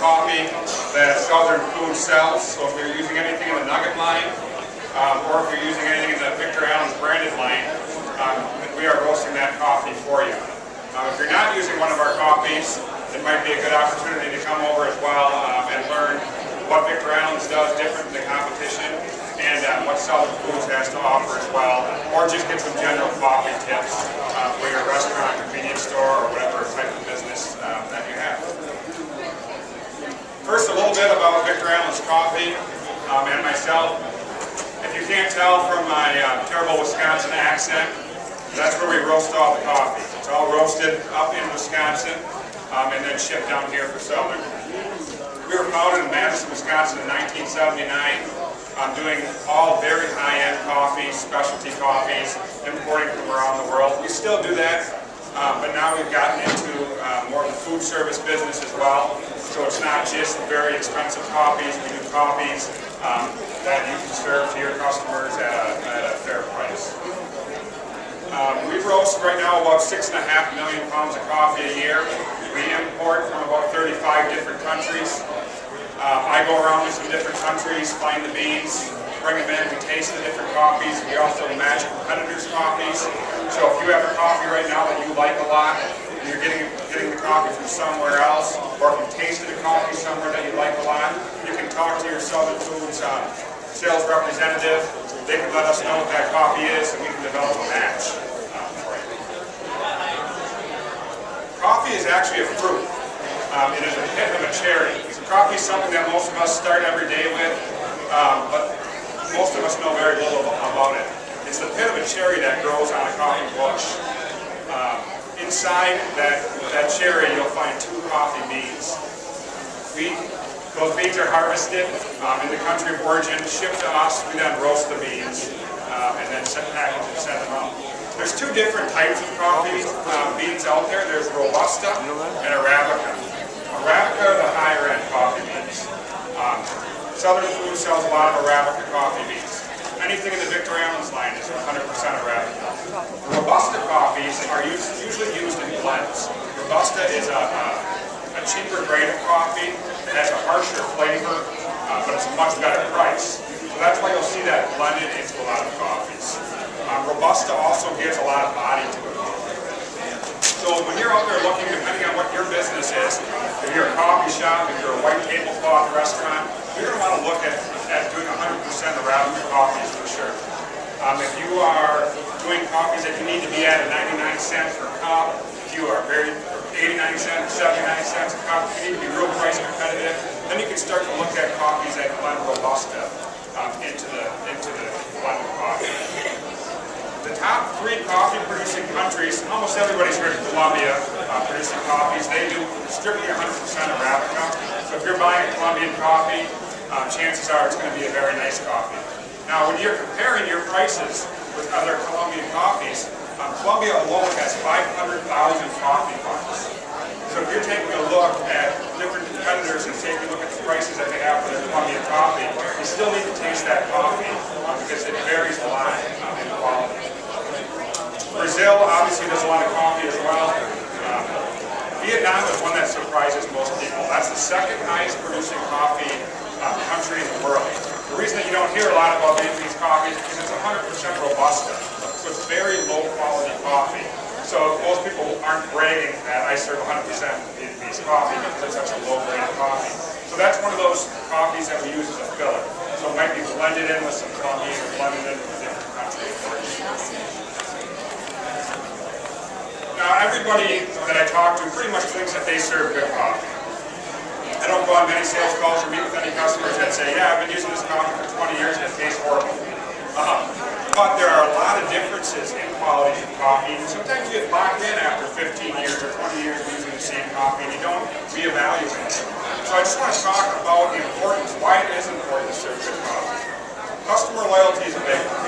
coffee that Southern Food sells. So if you're using anything in the Nugget line, or if you're using anything in the Victor Allen's branded line, we are roasting that coffee for you. If you're not using one of our coffees, it might be a good opportunity to come over as well and learn what Victor Allen's does different than the competition, and what Southern Foods has to offer as well, or just get some general coffee tips for your restaurant, convenience store, or whatever type of business that you have. First, a little bit about Victor Allen's coffee and myself. If you can't tell from my terrible Wisconsin accent, that's where we roast all the coffee. It's all roasted up in Wisconsin and then shipped down here for Southern. We were founded in Madison, Wisconsin in 1979. Doing all very high-end coffees, specialty coffees, importing from around the world. We still do that, but now we've gotten into more of the food service business as well. So it's not just very expensive coffees. We do coffees that you can serve to your customers at a fair price. We roast right now about 6.5 million pounds of coffee a year. We import from about 35 different countries. I go around to some different countries, find the beans, bring them in, we taste the different coffees. We also match competitors' coffees. So if you have a coffee right now that you like a lot, and you're getting the coffee from somewhere else, or if you tasted a coffee somewhere that you like a lot, you can talk to your Southern Foods sales representative. They can let us know what that coffee is, and we can develop a match for you. Coffee is actually a fruit. It is a pit of a cherry. Coffee is something that most of us start every day with, but most of us know very little about it. It's the pit of a cherry that grows on a coffee bush. Inside that cherry, you'll find 2 coffee beans. Those beans are harvested in the country of origin, shipped to us. We then roast the beans and then package and send them out. There's 2 different types of coffee beans out there. There's Robusta and Arabica. Arabica are the higher end coffee beans. Southern Food sells a lot of Arabica coffee beans. Anything in the Victor Allen's line is 100% Arabica. Robusta coffees are usually used in blends. Robusta is a cheaper grade of coffee. It has a harsher flavor, but it's a much better price. So that's why you'll see that blended into a lot of coffees. Robusta also gives a lot of body to it. So when you're out there looking, depending on what your business is, if you're a coffee shop, if you're a white tablecloth restaurant, you're going to want to look at doing 100% Arabica coffees for sure. If you are doing coffees that you need to be at 99 cents per cup, if you are 89 cents, 79 cents a cup, if you need to be real price competitive, then you can start to look at coffees that blend Robusta into the blended coffee. The top 3 coffee producing countries, almost everybody's heard of Colombia producing coffees. They do strictly 100% Arabica. So if you're buying a Colombian coffee, chances are it's going to be a very nice coffee. Now when you're comparing your prices with other Colombian coffees, Colombia alone has 500,000 coffee farms. So if you're taking a look at different competitors and taking a look at the prices that they have for their Colombian coffee, you still need to taste that coffee because it varies a lot in quality. Brazil obviously does a lot of coffee as well. Vietnam is one that surprises most people. That's the 2nd highest producing coffee country in the world. The reason that you don't hear a lot about Vietnamese coffee is because it's 100% Robusta. So it's very low quality coffee. So most people aren't bragging that I serve 100% Vietnamese coffee because it's such a low grade of coffee. So that's one of those coffees that we use as a filler. So it might be blended in with some Colombian or blended in with a different country. Now everybody that I talk to pretty much thinks that they serve good coffee. I don't go on many sales calls or meet with any customers that say, yeah, I've been using this coffee for 20 years and it tastes horrible. But there are a lot of differences in quality of coffee. Sometimes you get locked in after 15 years or 20 years of using the same coffee and you don't reevaluate it. So I just want to talk about the importance, why it is important to serve good coffee. Customer loyalty is a big one.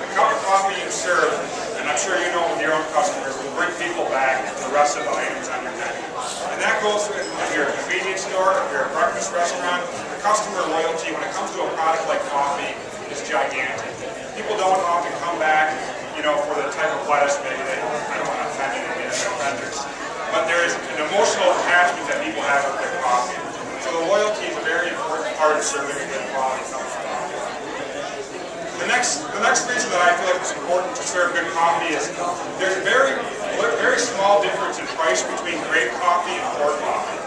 The cup of coffee you serve, and I'm sure you know with your own customers, will bring people back to the rest of the items on your menu. And that goes with if you're a convenience store, if you're a breakfast restaurant, the customer loyalty when it comes to a product like coffee is gigantic. People don't often come back, for the type of lettuce maybe I don't want to offend any of their vendors. But there is an emotional attachment that people have with their coffee. So the loyalty is a very important part of serving a good quality cup of coffee. The next reason that I feel like it's important to serve good coffee is there's a very small difference in price between great coffee and poor coffee.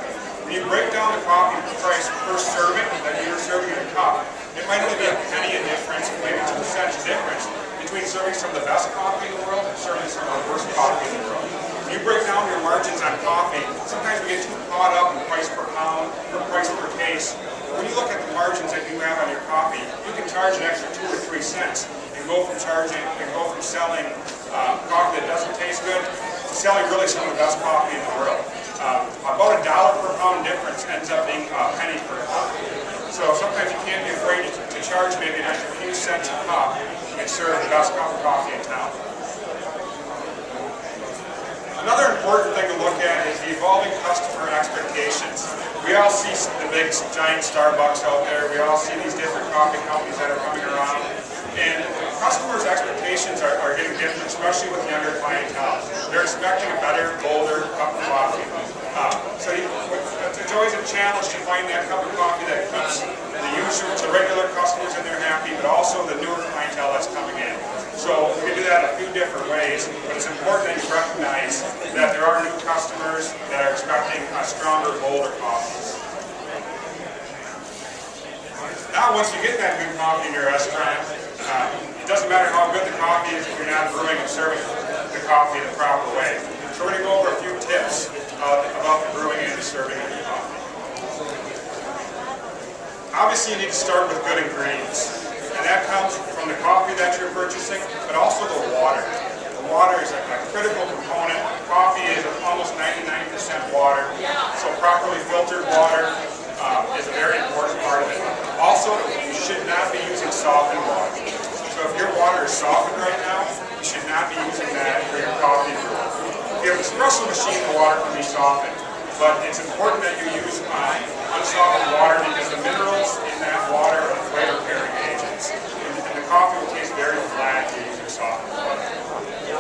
When you break down the coffee price per serving that you're serving in a cup, it might only be a penny a difference, maybe 2 cents difference between serving some of the best coffee in the world and serving some of the worst coffee in the world. When you break down your margins on coffee, sometimes we get too caught up in price per pound or price per case. When you look at the margins that you have on your coffee, you can charge an extra 2 or 3 cents and go from selling coffee that doesn't taste good to selling really some of the best coffee in the world. About $1 per pound difference ends up being a penny per cup. So sometimes you can't be afraid to charge maybe an extra few cents a cup and serve the best cup of coffee in town. Another important thing to look at is the evolving customer expectations. We all see the big giant Starbucks out there. We all see these different coffee companies that are coming around. And customers' expectations are getting different, especially with younger clientele. They're expecting a better, bolder cup of coffee. So it's always a challenge to find that cup of coffee that keeps the regular customers in there happy, but also the newer clientele that's coming in. So we can do that a few different ways, but it's important that you recognize that there are new customers that are expecting stronger, bolder coffees. Now, once you get that good coffee in your restaurant, it doesn't matter how good the coffee is if you're not brewing and serving the coffee the proper way. So we're going to go over a few tips about the brewing and the serving of your coffee. Obviously, you need to start with good ingredients. And that comes from the coffee that you're purchasing, but also the water. The water is a critical component. Coffee is almost 99% water, so properly filtered water is a very important part of it. Also, you should not be using softened water. So if your water is softened right now, you should not be using that for your coffee brew. If you have an espresso machine, the water can be softened, but it's important that you use unsoftened water because the minerals in that water are the flavor carrying agents. And the coffee will taste very flat if you're using softened water.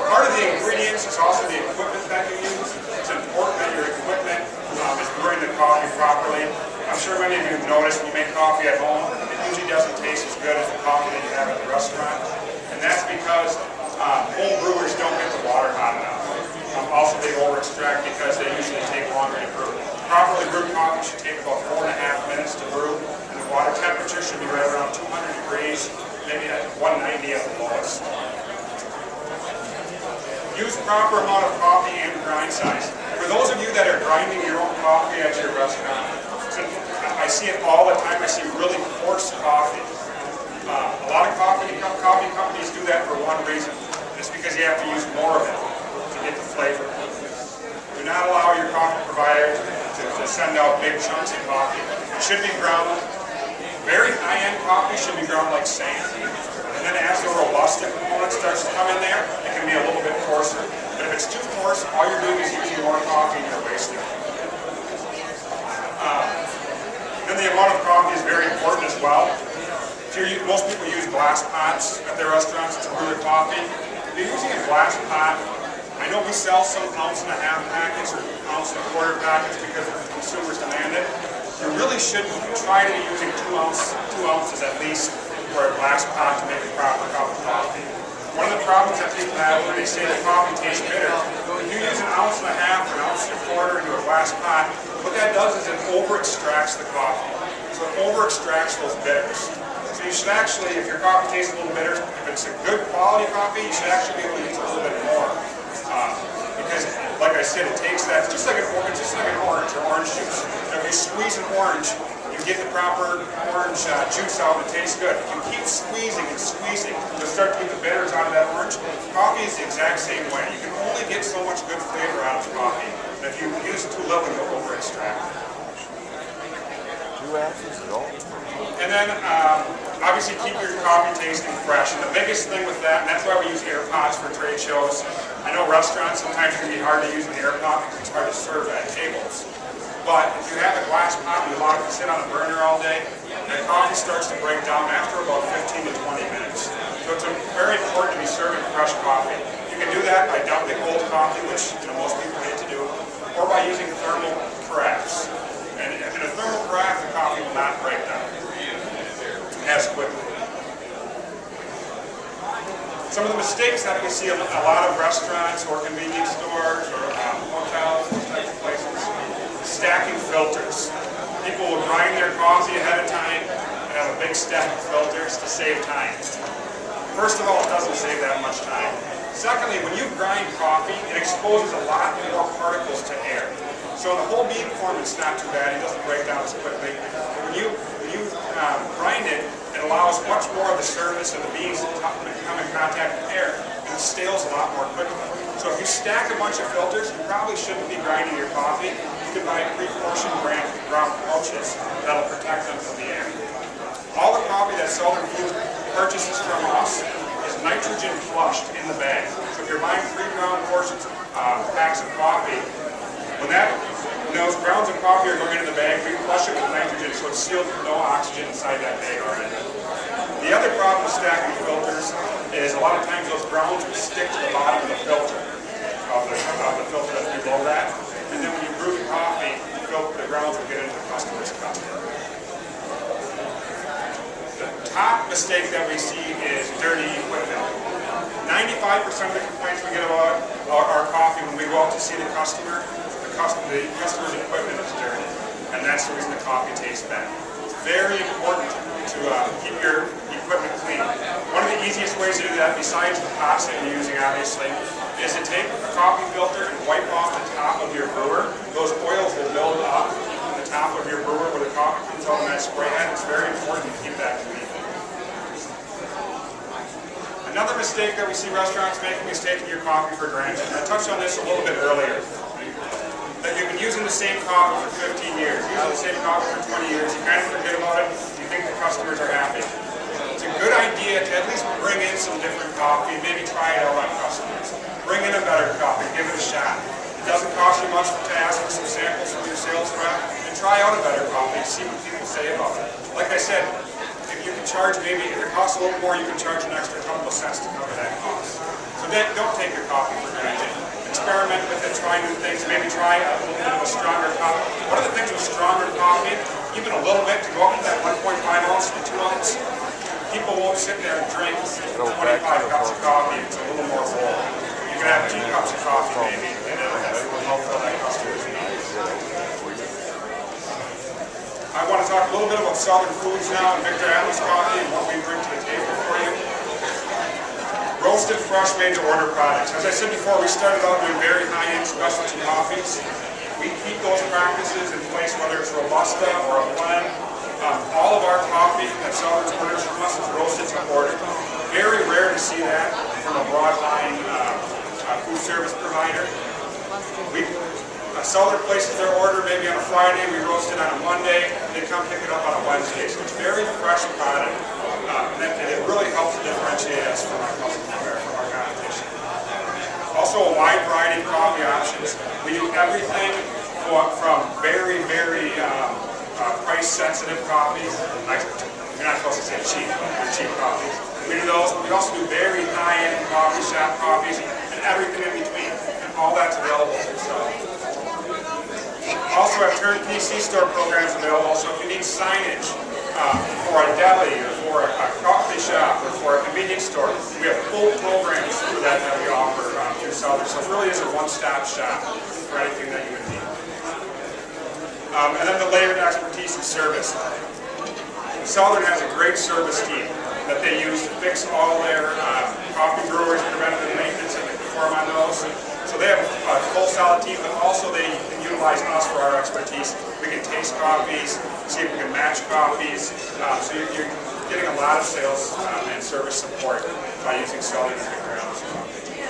Part of the ingredients is also the equipment that you use. It's important that your equipment is brewing the coffee properly. I'm sure many of you have noticed when you make coffee at home, it usually doesn't taste as good as the coffee that you have at the restaurant. And that's because home brewers don't get the water hot enough. Also, they over-extract because they usually take longer to brew. Properly brewed coffee should take about 4.5 minutes to brew, and the water temperature should be right around 200 degrees, maybe at 190 at the lowest. Use the proper amount of coffee and grind size. For those of you that are grinding your own coffee at your restaurant, I see it all the time. I see really coarse coffee. A lot of coffee companies do that for one reason. It's because you have to use more of it to get the flavor. Do not allow your coffee provider to send out big chunks of coffee. It should be ground. Very high-end coffee should be ground like sand. And then as the Robusta component starts to come in there, it can be a little bit coarser. But if it's too coarse, all you're doing is using more coffee and you're wasting it. Then the amount of coffee is very important as well. Most people use glass pots at their restaurants to brew their coffee. If you're using a glass pot, I know we sell some 1.5-ounce packets or 1.25-ounce packets because the consumers demand it. You really should try to be using 2 ounces at least for a glass pot to make a proper cup of coffee. One of the problems that people have when they say that coffee tastes bitter, if you use 1.5 ounces or 1.25 ounces into a glass pot, what that does is it over-extracts the coffee. So it over-extracts those bitters. So you should actually, if your coffee tastes a little bitter, if it's a good quality coffee, you should actually be able to use a little bit more. Because, like I said, it takes that, it's just like an orange or orange juice. So if you squeeze an orange, you get the proper orange juice out and it tastes good. If you keep squeezing and squeezing, you'll start to get the bitters out of that orange. Coffee is the exact same way. You can only get so much good flavor out of the coffee. And if you use too little, you'll over-extract. 2 ounces at all? And then, obviously, keep your coffee tasting fresh. And the biggest thing with that, and that's why we use air pots for trade shows. I know restaurants sometimes can be hard to use an air pot because it's hard to serve at tables. But if you have a glass pot and you allow it to sit on a burner all day, the coffee starts to break down after about 15 to 20 minutes. So it's very important to be serving fresh coffee. You can do that by dumping cold coffee, which most people hate to do, or by using thermal carafes. And a thermal carafe mistakes that we see a lot of restaurants or convenience stores or hotels, those types of places. Stacking filters. People will grind their coffee ahead of time and have a big stack of filters to save time. First of all, it doesn't save that much time. Secondly, when you grind coffee, it exposes a lot more particles to air. So in the whole bean form, it's not too bad. It doesn't break down as quickly. But when you grind it, it allows much more of the surface of the beans to come in contact with air, and it stales a lot more quickly. So if you stack a bunch of filters, you probably shouldn't be grinding your coffee. You can buy pre-portioned ground pouches that'll protect them from the air. All the coffee that Southern Foods purchases from us is nitrogen flushed in the bag. So if you're buying pre-ground portions, packs of coffee, when those grounds of coffee are going into the bag, we flush it with nitrogen so it's sealed with no oxygen inside that bag already. The other problem with stacking filters is a lot of times those grounds will stick to the bottom of the filter, of the filter that's below that, and then when you brew the coffee, the grounds will get into the customer's cup. The top mistake that we see is dirty equipment. 95% of the complaints we get about our coffee when we go out to see the customer, the customer's equipment is dirty, and that's the reason the coffee tastes bad. It's very important to keep your equipment clean. One of the easiest ways to do that, besides the pots that you're using obviously, is to take a coffee filter and wipe off the top of your brewer. Those oils will build up on the top of your brewer where the coffee comes out in that spray head. It's very important to keep that clean. Another mistake that we see restaurants making is taking your coffee for granted. I touched on this a little bit earlier. That you've been using the same coffee for 15 years, using the same coffee for 20 years, you kind of forget about it, you think the customers are happy. It's a good idea to at least bring in some different coffee, maybe try it out on customers. Bring in a better coffee, give it a shot. It doesn't cost you much to ask for some samples from your sales rep, and try out a better coffee, see what people say about it. Like I said, if you can charge maybe, if it costs a little more, you can charge an extra couple of cents to cover that cost. So don't take your coffee for granted. Experiment with it, try new things, maybe try a little bit of a stronger coffee. One of the things with stronger coffee, even a little bit to go up to that 1.5 ounce to 2 ounce, people won't sit there and drink 25 cups of coffee. It's a little more full. You can have 2 cups of coffee maybe, and it'll help fill that customer's needs. I want to talk a little bit about Southern Foods now and Victor Atlas Coffee and what we bring to the table for you. Roasted, fresh, made-to-order products. As I said before, we started out doing very high-end specialty coffees. We keep those practices in place, whether it's Robusta or a blend. All of our coffee that Southern orders from us is roasted to order. Very rare to see that from a broadline food service provider. Southern places their order maybe on a Friday, we roast it on a Monday, they come pick it up on a Wednesday. So it's very fresh product, and it really helps differentiate us from our competition. Also a wide variety of coffee options. We do everything from very, very price-sensitive coffees. You're not supposed to say cheap, but they're cheap coffees. We do those, but we also do very high-end coffee shop coffees and everything in between. And all that's available through Southern. Also have turnkey C-store programs available, so if you need signage for a deli or for a coffee shop or for a convenience store, we have full programs for that we offer through Southern. So it really is a one-stop shop for anything that you would need. And then the layered expertise and service. Southern has a great service team that they use to fix all their coffee brewers, preventative maintenance, and they perform on those. So they have a full solid team, but also they can utilize us for our expertise. We can taste coffees, see if we can match coffees. So you're getting a lot of sales and service support by using Southern and Victor Atlas Coffee.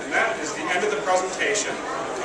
And that is the end of the presentation.